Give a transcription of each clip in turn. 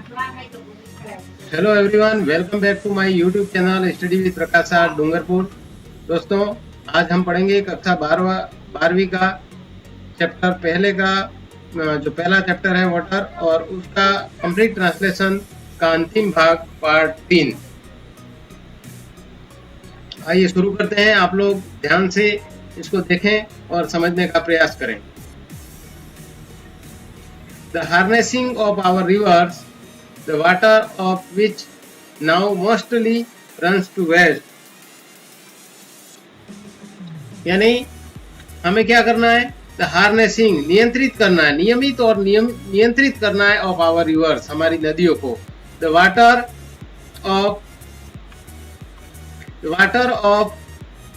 Hello everyone, welcome back to my YouTube channel study with Prakash Dungarpur. दोस्तों, आज हम पढ़ेंगे कक्षा 12वीं का चैप्टर पहले का जो पहला चैप्टर है वाटर, और उसका कंप्लीट ट्रांसलेशन का अंतिम भाग पार्ट 3। आइए शुरू करते हैं। आप लोग ध्यान से इसको देखें और समझने का प्रयास करें। The harnessing of our rivers, the water of which now mostly runs to west। यानी हमें क्या करना है? द हार्नेसिंग, नियंत्रित करना है, नियमित और नियंत्रित करना है ऑफ आवर रिवर्स, हमारी नदियों को। The water of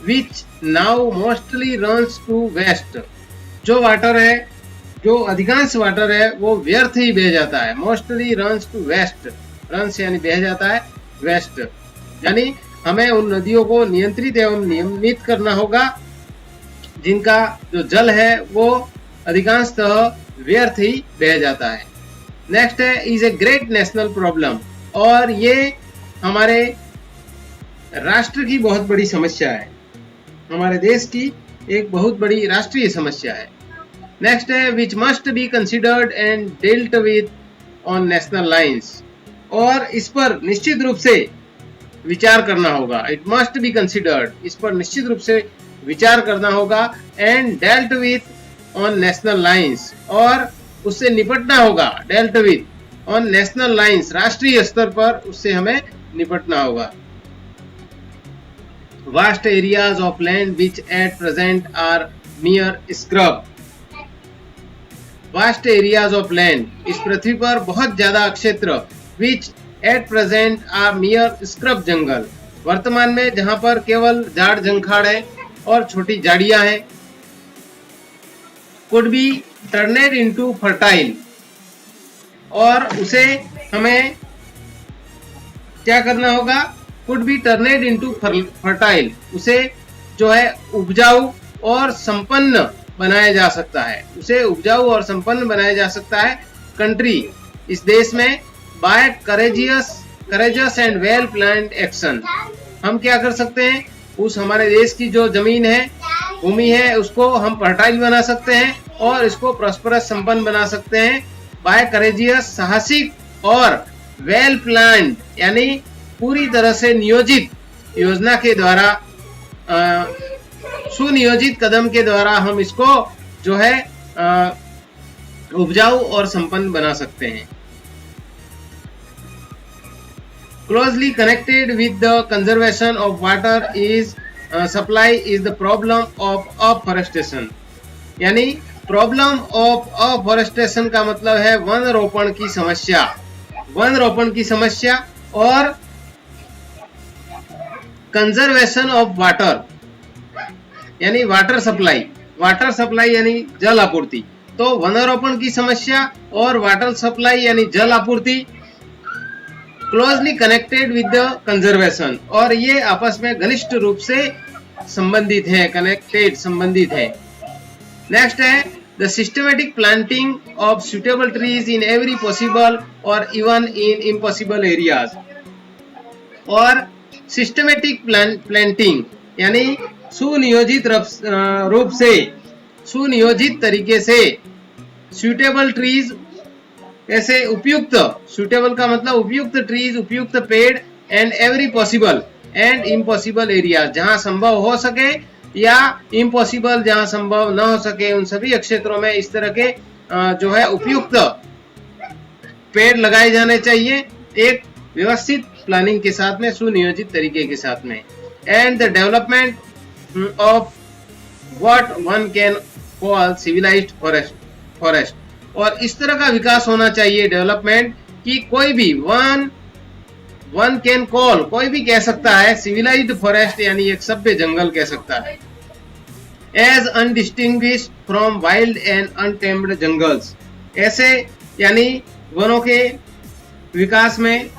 which now mostly runs to waste. जो वाटर है, जो अधिकांश वाटर है, वो व्यर्थ ही बह जाता है। Mostly runs to waste, runs यानी बह जाता है, वेस्ट यानी हमें उन नदियों को नियंत्रित एवं नियमित करना होगा जिनका जो जल है वो अधिकांशतः व्यर्थ ही बह जाता है। नेक्स्ट है is a great national problem, और ये हमारे राष्ट्र की बहुत बड़ी समस्या है, हमारे देश की एक बहुत बड़ी राष्ट्रीय समस्या है। नेक्स्ट है which must be considered and dealt with on national lines, और इस पर निश्चित रूप से विचार करना होगा। इट मस्ट बी कंसिडर्ड, इस पर निश्चित रूप से विचार करना होगा। And dealt with on national lines, और उससे निपटना होगा। Dealt with on national lines, राष्ट्रीय स्तर पर उससे हमें निपटना होगा। Vast areas of land which at present are near scrub. Vast areas of land, इस पृथ्वी पर बहुत ज्यादा क्षेत्र, which at present are near scrub jungle, वर्तमान में जहां पर केवल झाड़ झंखाड़ है और छोटी झाड़ियां हैं, could be turned into fertile, और उसे हमें क्या करना होगा? Could be turned into fertile, उसे जो है उपजाऊ और संपन्न बनाया जा सकता है, उसे उपजाऊ और संपन्न बनाया जा सकता है। कंट्री, इस देश में, by courageous and well planned action, हम क्या कर सकते हैं? उस हमारे देश की जो जमीन है, भूमि है, उसको हम फर्टाइल बना सकते हैं और इसको प्रॉस्परस संपन्न बना सकते हैं। बाय करेजियस, साहसिक, और वेल प्लान्ड यानी पूरी तरह से नियोजित योजना के द्वारा, सुनियोजित कदम के द्वारा हम इसको जो है उपजाऊ और संपन्न बना सकते हैं। Closely connected with the conservation of water is supply is the problem of afforestation, यानी प्रॉब्लम ऑफ अफॉरेस्टेशन का मतलब है वन रोपण की समस्या, वन रोपण की समस्या, और कंजर्वेशन ऑफ वाटर यानी वाटर सप्लाई यानी जल आपूर्ति। तो वनारोपण की समस्या और वाटर सप्लाई यानी जल आपूर्ति closely connected with the conservation, और ये आपस में घनिष्ठ रूप से संबंधित है, कनेक्टेड, संबंधित है। नेक्स्ट है the systematic planting of suitable trees in every possible और इवन इन इम्पॉसिबल एरियाज, और सिस्टमेटिक प्लांटिंग यानी सुनियोजित रूप से, सुनियोजित तरीके से सुटेबल ट्रीज, ऐसे उपयुक्त, सुटेबल का मतलब उपयुक्त ट्रीज, उपयुक्त पेड़, and every possible and impossible area, जहां संभव हो सके या इम्पॉसिबल जहां संभव न हो सके, उन सभी क्षेत्रों में इस तरह के जो है उपयुक्त पेड़ लगाए जाने चाहिए, एक व्यवस्थित प्लानिंग के साथ में, सुनियोजित तरीके के साथ में। And the development of what one can call civilized forest, और इस तरह का विकास होना चाहिए, डेवलपमेंट, कि कोई भी वन कैन कॉल, कोई भी कह सकता है, सिविलाइज्ड फॉरेस्ट यानी एक सभ्य जंगल कह सकता है, as undistinguished from wild and untamed jungles, ऐसे यानी वनों के विकास में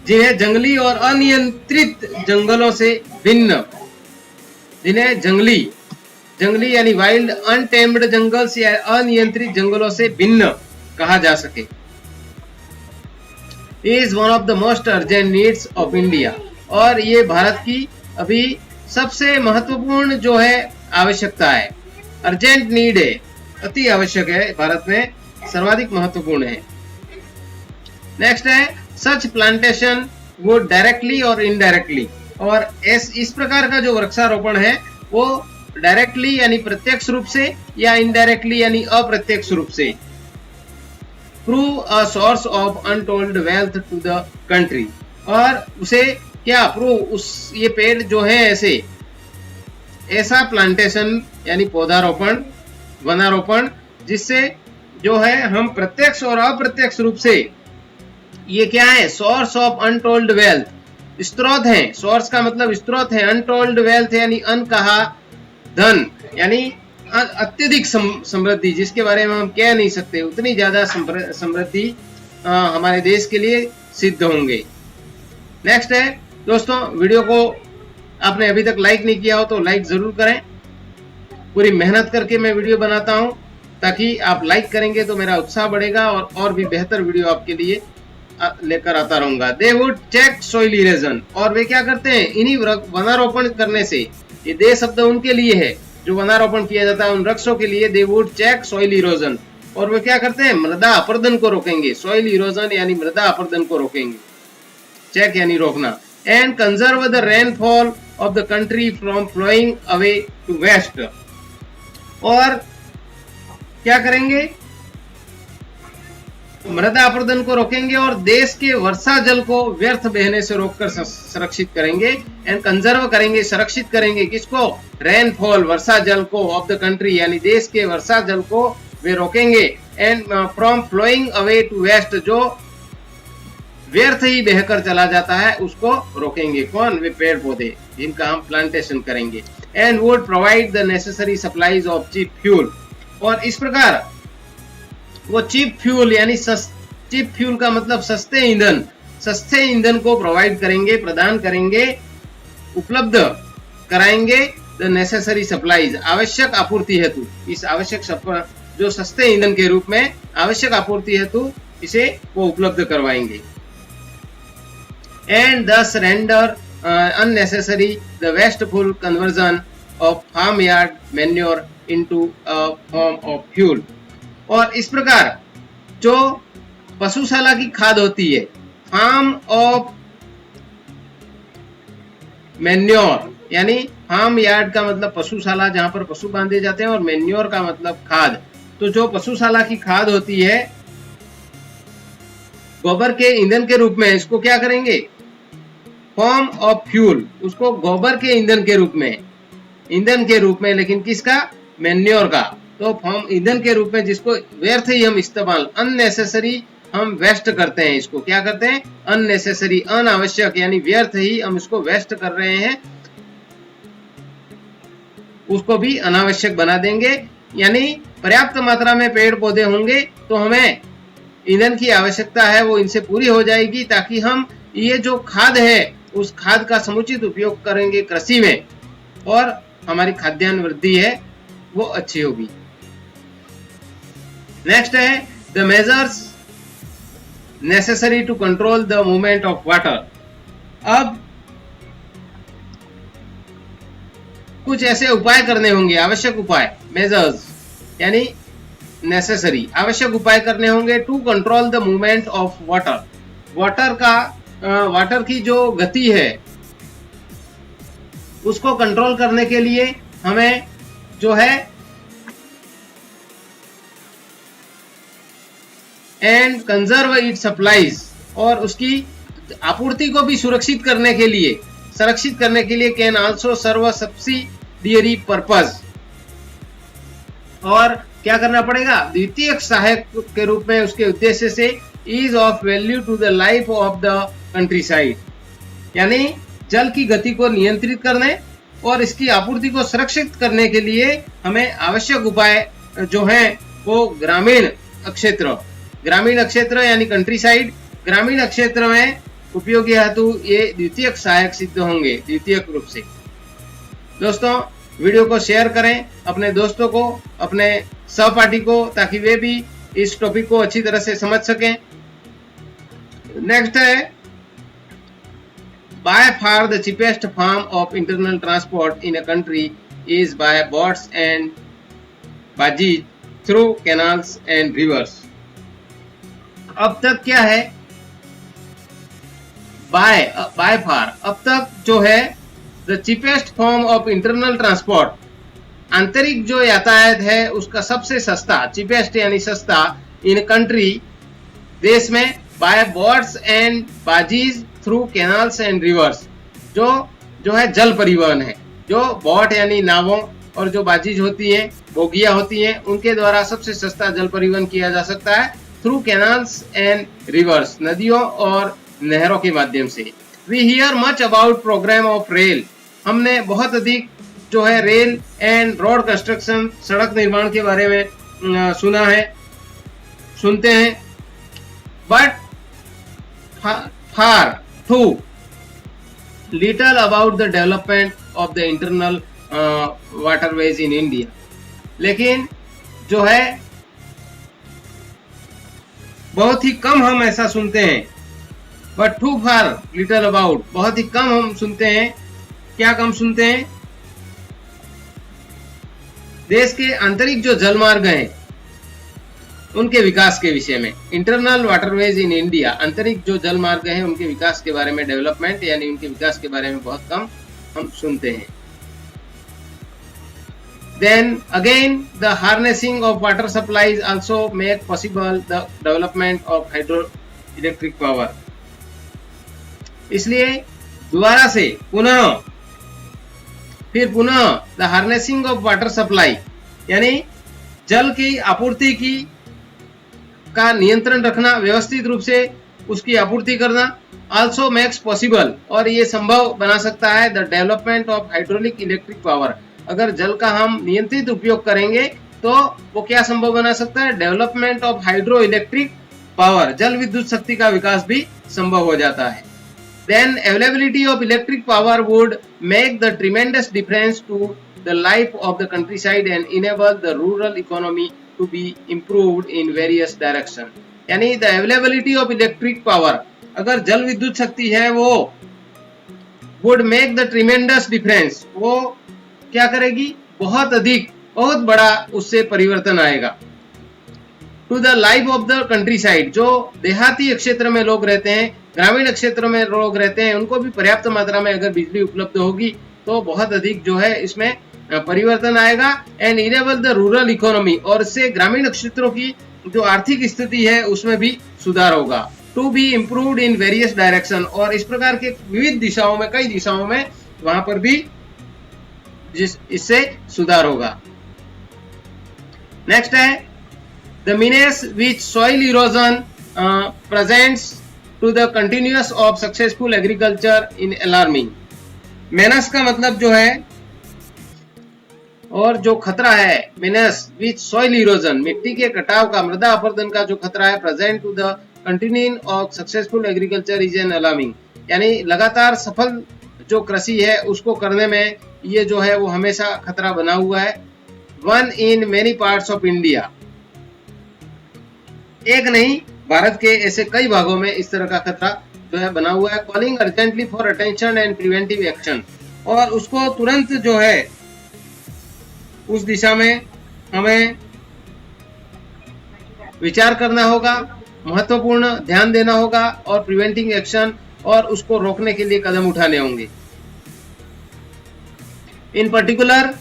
जिन्हें जंगली और अनियंत्रित जंगलों से भिन्न, जिन्हें जंगली यानी वाइल्ड, अनटेम्ड जंगल्स या अनियंत्रित जंगलों से भिन्न कहा जा सके। Is one of the most urgent needs of India. और ये भारत की अभी सबसे महत्वपूर्ण जो है आवश्यकता है, अर्जेंट नीड है, अति आवश्यक है, भारत में सर्वाधिक महत्वपूर्ण है। नेक्स्ट है सच प्लांटेशन वुड डायरेक्टली और इनडायरेक्टली। और इस प्रकार का जो वृक्षारोपण है वो डायरेक्टली यानी प्रत्यक्ष रूप से या इनडायरेक्टली यानी अप्रत्यक्ष रूप से prove a source of untold wealth to the country. और उसे क्या प्रूव, उस ये पेड़ जो है ऐसा प्लांटेशन यानी पौधारोपण, वनारोपण, जिससे जो है हम प्रत्यक्ष और अप्रत्यक्ष रूप से, ये क्या है, सोर्स ऑफ अनटोल्ड वेल्थ, स्रोत है, सोर्स का मतलब स्रोत है, अनटोल्ड वेल्थ यानी अनकहा धन, यानी अत्यधिक समृद्धि, जिसके बारे में हम कह नहीं सकते, उतनी ज्यादा समृद्धि हमारे देश के लिए सिद्ध होंगे। नेक्स्ट है दोस्तों, वीडियो को आपने अभी तक लाइक नहीं किया हो तो लाइक जरूर करें। पूरी मेहनत करके मैं वीडियो बनाता हूं, ताकि आप लाइक करेंगे तो मेरा उत्साह बढ़ेगा और भी बेहतर वीडियो आपके लिए लेकर आता रहूंगा। They would check soil erosion. और वे क्या करते हैं, इन्हीं वनारोपण करने से, ये दे शब्द उनके लिए है जो वनारोपण किया जाता है उन वृक्षों के लिए, they would check soil erosion. और वे क्या करते हैं, मृदा अपरदन को रोकेंगे। सॉइल इरोजन यानी मृदा अपरदन को रोकेंगे, चेक यानी रोकना। And conserve the rainfall of the country from flowing away to waste. और क्या करेंगे, मृदा अपरदन को रोकेंगे और देश के वर्षा जल को व्यर्थ बहने से रोककर संरक्षित करेंगे। एंड कंजर्व करेंगे, संरक्षित करेंगे किसको, रेनफॉल, वर्षा जल को, ऑफ द कंट्री यानी देश के वर्षा जल को वे रोकेंगे। And from flowing away to waste, जो व्यर्थ ही बहकर चला जाता है उसको रोकेंगे। कौन, वे पेड़ पौधे जिनका हम प्लांटेशन करेंगे। And would provide the necessary supplies of cheap fuel. और इस प्रकार वो चीप फ्यूल यानी चीप फ्यूल का मतलब सस्ते ईंधन, सस्ते ईंधन को प्रोवाइड करेंगे, प्रदान करेंगे, उपलब्ध कराएंगे। द नेसेसरी सप्लाईज, आवश्यक आपूर्ति हेतु, इस आवश्यक जो सस्ते ईंधन के रूप में आवश्यक आपूर्ति हेतु इसे वो उपलब्ध करवाएंगे। एंड दस render unnecessary the wasteful conversion of farmyard manure into a form of fuel। और इस प्रकार जो पशुशाला की खाद होती है, फार्म ऑफ मैन्योर यानी फार्म यार्ड का मतलब पशुशाला जहां पर पशु बांधे जाते हैं, और मैन्योर का मतलब खाद। तो जो पशुशाला की खाद होती है गोबर के ईंधन के रूप में, इसको क्या करेंगे, फॉर्म ऑफ फ्यूल, उसको गोबर के ईंधन के रूप में, ईंधन के रूप में, लेकिन किसका, मैन्योर का। तो फॉर्म ईंधन के रूप में जिसको व्यर्थ ही हम इस्तेमाल, अननेसेसरी हम वेस्ट करते हैं, इसको क्या करते हैं, अननेसेसरी, अनावश्यक यानी व्यर्थ ही हम इसको वेस्ट कर रहे हैं, उसको भी अनावश्यक बना देंगे। यानी पर्याप्त मात्रा में पेड़ पौधे होंगे तो हमें ईंधन की आवश्यकता है वो इनसे पूरी हो जाएगी, ताकि हम ये जो खाद है उस खाद का समुचित उपयोग करेंगे कृषि में, और हमारी खाद्यान्न वृद्धि है वो अच्छी होगी। नेक्स्ट है the measures necessary to control the movement of water. अब कुछ ऐसे उपाय करने होंगे, आवश्यक उपाय, मेजर्स यानी नेसेसरी, आवश्यक उपाय करने होंगे to control the movement of water. Water की जो गति है उसको कंट्रोल करने के लिए हमें जो है एंड कंजर्व इट सप्लाईज, और उसकी आपूर्ति को भी सुरक्षित करने के लिए, संरक्षित करने के लिए can also serve subsidiary purpose. और क्या करना पड़ेगा, द्वितीय सहायक के रूप में उसके उद्देश्य से is of value to the life of the countryside, यानी जल की गति को नियंत्रित करने और इसकी आपूर्ति को सुरक्षित करने के लिए हमें आवश्यक उपाय जो हैं वो ग्रामीण क्षेत्र यानी कंट्री साइड, ग्रामीण क्षेत्र में उपयोगी हेतु ये द्वितीयक सहायक सिद्ध होंगे, द्वितीयक रूप से। दोस्तों वीडियो को शेयर करें अपने दोस्तों को, अपने सहपाठी को, ताकि वे भी इस टॉपिक को अच्छी तरह से समझ सकें। नेक्स्ट है, by far the cheapest form of internal transport in a country is by boats and barges through canals and rivers. अब तक क्या है, बाय फार, अब तक जो है the cheapest form of internal transport, आंतरिक जो यातायात है उसका सबसे सस्ता, चीपेस्ट यानी सस्ता, इन कंट्री देश में, by boats and barges through canals and rivers, जो है जल परिवहन है, जो बोट यानी नावों और जो बाजीज होती हैं, बोगियां होती हैं, उनके द्वारा सबसे सस्ता जल परिवहन किया जा सकता है थ्रू कैनाल्स एंड रिवर्स, नदियों और नहरों के माध्यम से। We hear much about programme of rail, हमने बहुत अधिक जो है रेल एंड रोड कंस्ट्रक्शन, सड़क निर्माण के बारे में सुनते हैं, but far too little about the development of the internal waterways in India. लेकिन जो है बहुत ही कम हम ऐसा सुनते हैं, but too far little about, बहुत ही कम हम सुनते हैं। क्या कम सुनते हैं? देश के आंतरिक जो जलमार्ग हैं उनके विकास के विषय में, इंटरनल वाटरवेज इन इंडिया, आंतरिक जो जलमार्ग हैं उनके विकास के बारे में, डेवलपमेंट यानी उनके विकास के बारे में बहुत कम हम सुनते हैं। Then again, the harnessing of water supplies also make possible the development of hydroelectric power. इसलिए दोबारा से फिर पुनः the harnessing of water supply यानी जल की आपूर्ति की का नियंत्रण रखना, व्यवस्थित रूप से उसकी आपूर्ति करना, also makes possible, और ये संभव बना सकता है the development of hydraulic electric power। अगर जल का हम नियंत्रित उपयोग करेंगे तो वो क्या संभव बना सकता है? Development of hydro electric power, जल विद्युत शक्ति का विकास भी संभव हो जाता है। Then availability of electric power would make the tremendous difference to the life of the countryside and enable the rural economy to be improved in various direction. यानी the availability of electric power, अगर जल विद्युत शक्ति है वो would make the tremendous difference, वो क्या करेगी? बहुत अधिक, बहुत बड़ा उससे परिवर्तन आएगा। To the life of the countryside, जो देहाती क्षेत्र में लोग रहते हैं, ग्रामीण क्षेत्रों में लोग रहते हैं, उनको भी पर्याप्त मात्रा में अगर बिजली उपलब्ध होगी तो बहुत अधिक जो है इसमें परिवर्तन आएगा। And enable the rural economy, और इससे ग्रामीण क्षेत्रों की जो आर्थिक स्थिति है उसमें भी सुधार होगा। To be improved in various direction, और इस प्रकार के विविध दिशाओं में, कई दिशाओं में वहां पर भी इससे सुधार होगा। नेक्स्ट है, the menace which soil erosion presents to the continuous of successful agriculture in alarming. Menace का मतलब जो है, और जो खतरा है, मीनेस विच सॉइल इरोजन, मिट्टी के कटाव का, मृदा अपरदन का जो खतरा है, present to the continuing of successful agriculture is an alarming. यानी लगातार सफल जो कृषि है उसको करने में ये जो है वो हमेशा खतरा बना हुआ है। One in many parts of India, एक नहीं, भारत के ऐसे कई भागों में इस तरह का खतरा जो है बना हुआ है। Calling urgently for attention and preventive action, और उसको तुरंत जो है उस दिशा में हमें विचार करना होगा, महत्वपूर्ण ध्यान देना होगा, और प्रिवेंटिंग एक्शन, और उसको रोकने के लिए कदम उठाने होंगे। In particular,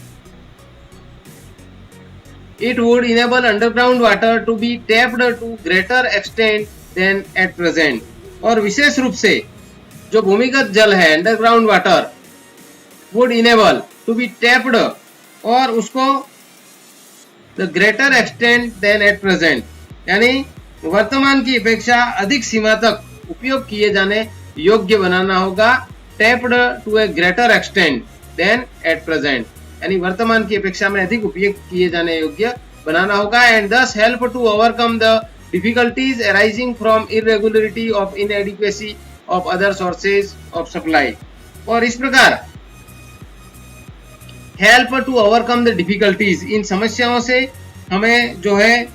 it would enable underground water to be tapped to greater extent than at present, और विशेष रूप से जो भूमिगत जल है, underground water, would enable to be tapped, और उसको the greater extent than at present, यानी वर्तमान की अपेक्षा अधिक सीमा तक उपयोग किए जाने योग्य बनाना होगा। tapped to a greater extent than at present, यानी वर्तमान की अपेक्षा में अधिक उपयोग किए जाने योग्य बनाना होगा। And thus help to overcome the difficulties arising from irregularity of inadequacy of other sources of supply, और इस प्रकार help to overcome the difficulties, इन समस्याओं से हमें जो है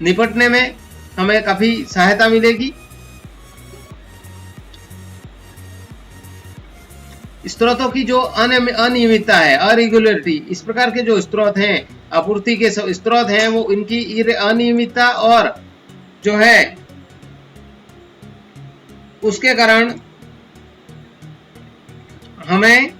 निपटने में हमें काफी सहायता मिलेगी। स्रोतों की जो अनियमितता है, अरेगुलरिटी, इस प्रकार के जो स्रोत हैं, आपूर्ति के स्रोत हैं, वो इनकी अनियमितता और जो है उसके कारण हमें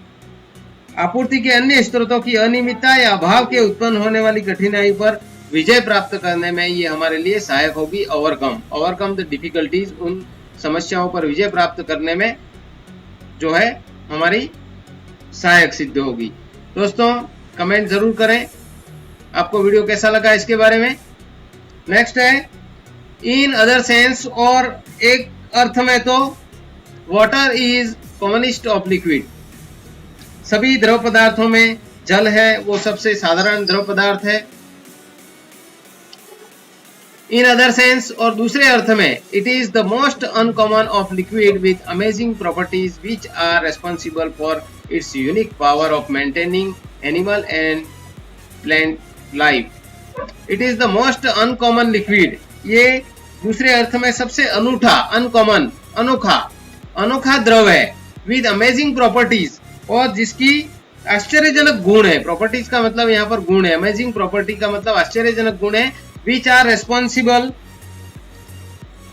आपूर्ति के अन्य स्रोतों की अनियमितता या अभाव के उत्पन्न होने वाली कठिनाई पर विजय प्राप्त करने में ये हमारे लिए सहायक होगी। ओवरकम द डिफिकल्टीज, उन समस्याओं पर विजय प्राप्त करने में जो है हमारी सहायक सिद्ध होगी। दोस्तों कमेंट जरूर करें आपको वीडियो कैसा लगा इसके बारे में। नेक्स्ट है इन अदर सेंस, और एक अर्थ में तो water is commonest of liquid, सभी द्रव पदार्थों में जल है वो सबसे साधारण द्रव पदार्थ है। इन अदर सेंस, और दूसरे अर्थ में it is the most uncommon of liquid with amazing properties which are responsible for its unique power of maintaining animal and plant life. It is the most uncommon liquid, ये दूसरे अर्थ में सबसे अनूठा, अनकॉमन, अनोखा द्रव है। विद अमेजिंग प्रॉपर्टीज, और जिसकी आश्चर्यजनक गुण है। प्रॉपर्टीज का मतलब यहाँ पर गुण है, अमेजिंग प्रॉपर्टी का मतलब आश्चर्यजनक गुण है। Which are responsible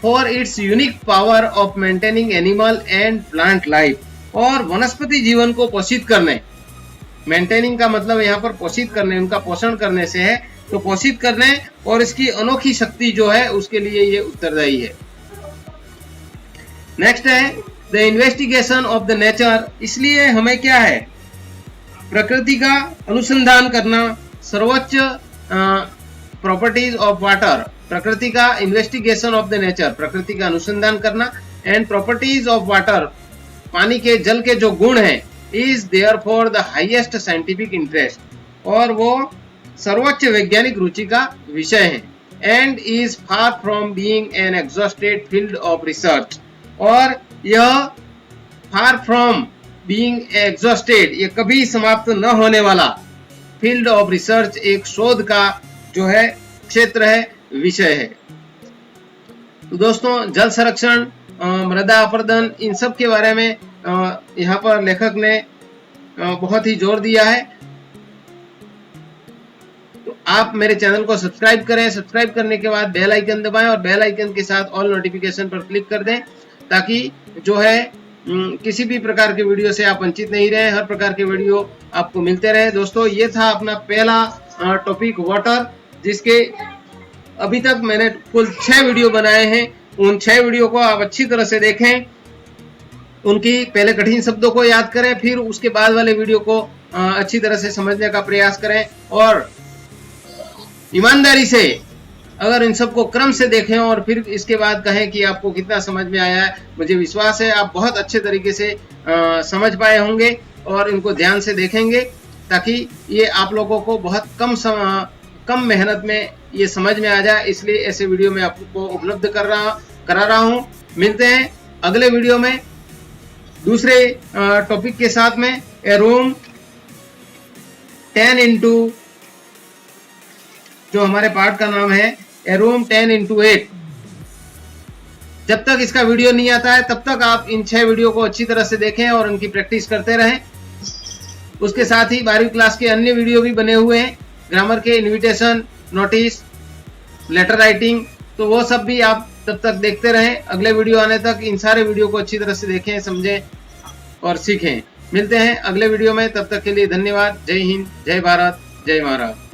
for its unique power of maintaining animal and plant life, और वनस्पति जीवन को पोषित करने, मेंटेनिंग का मतलब यहाँ पर पोषित करने, उनका पोषण करने से है, तो पोषित करने और इसकी अनोखी शक्ति जो है उसके लिए ये उत्तरदायी है। नेक्स्ट है the investigation of the nature, इसलिए हमें क्या है, प्रकृति का अनुसंधान करना, सर्वोच्च प्रॉपर्टीज ऑफ वाटर, प्रकृति का इन्वेस्टिगेशन ऑफ द नेचर, प्रकृति का अनुसंधान करना, एंड प्रॉपर्टीज ऑफ वाटर, पानी के जल के जो गुण हैं, is there for the highest scientific interest, और वो सर्वोच्च वैज्ञानिक रुचि का विषय है। And is far from being an exhausted field of research, और यह फार फ्रॉम बीइंग एग्जॉस्टेड, ये कभी समाप्त न होने वाला फील्ड ऑफ रिसर्च, एक शोध का जो है क्षेत्र है, विषय है। तो दोस्तों जल संरक्षण, मृदा अपरदन, इन सब के बारे में यहाँ पर लेखक ने बहुत ही जोर दिया है। तो आप मेरे चैनल को सब्सक्राइब करें, सब्सक्राइब करने के बाद बेल आइकन दबाएं और बेल आइकन के साथ ऑल नोटिफिकेशन पर क्लिक कर दें, ताकि जो है किसी भी प्रकार के वीडियो से आप वंचित नहीं रहे, हर प्रकार के वीडियो आपको मिलते रहे। दोस्तों ये था अपना पहला टॉपिक वाटर, जिसके अभी तक मैंने कुल 6 वीडियो बनाए हैं। उन 6 वीडियो को आप अच्छी तरह से देखें, उनकी पहले कठिन शब्दों को याद करें, फिर उसके बाद वाले वीडियो को अच्छी तरह से समझने का प्रयास करें, और ईमानदारी से अगर इन सबको क्रम से देखें और फिर इसके बाद कहें कि आपको कितना समझ में आया है। मुझे विश्वास है आप बहुत अच्छे तरीके से समझ पाए होंगे और इनको ध्यान से देखेंगे, ताकि ये आप लोगों को बहुत कम मेहनत में ये समझ में आ जाए। इसलिए ऐसे वीडियो में आपको उपलब्ध करा रहा हूँ। मिलते हैं अगले वीडियो में दूसरे टॉपिक के साथ में। ए रूम 10x, जो हमारे पार्ट का नाम है ए रूम 10x8। जब तक इसका वीडियो नहीं आता है तब तक आप इन 6 वीडियो को अच्छी तरह से देखें और उनकी प्रैक्टिस करते रहें। उसके साथ ही 12वीं क्लास के अन्य वीडियो भी बने हुए हैं, ग्रामर के इनविटेशन, नोटिस, लेटर राइटिंग, तो वो सब भी आप तब तक देखते रहें। अगले वीडियो आने तक इन सारे वीडियो को अच्छी तरह से देखें, समझें और सीखें। मिलते हैं अगले वीडियो में, तब तक के लिए धन्यवाद। जय हिंद, जय भारत, जय महाराज।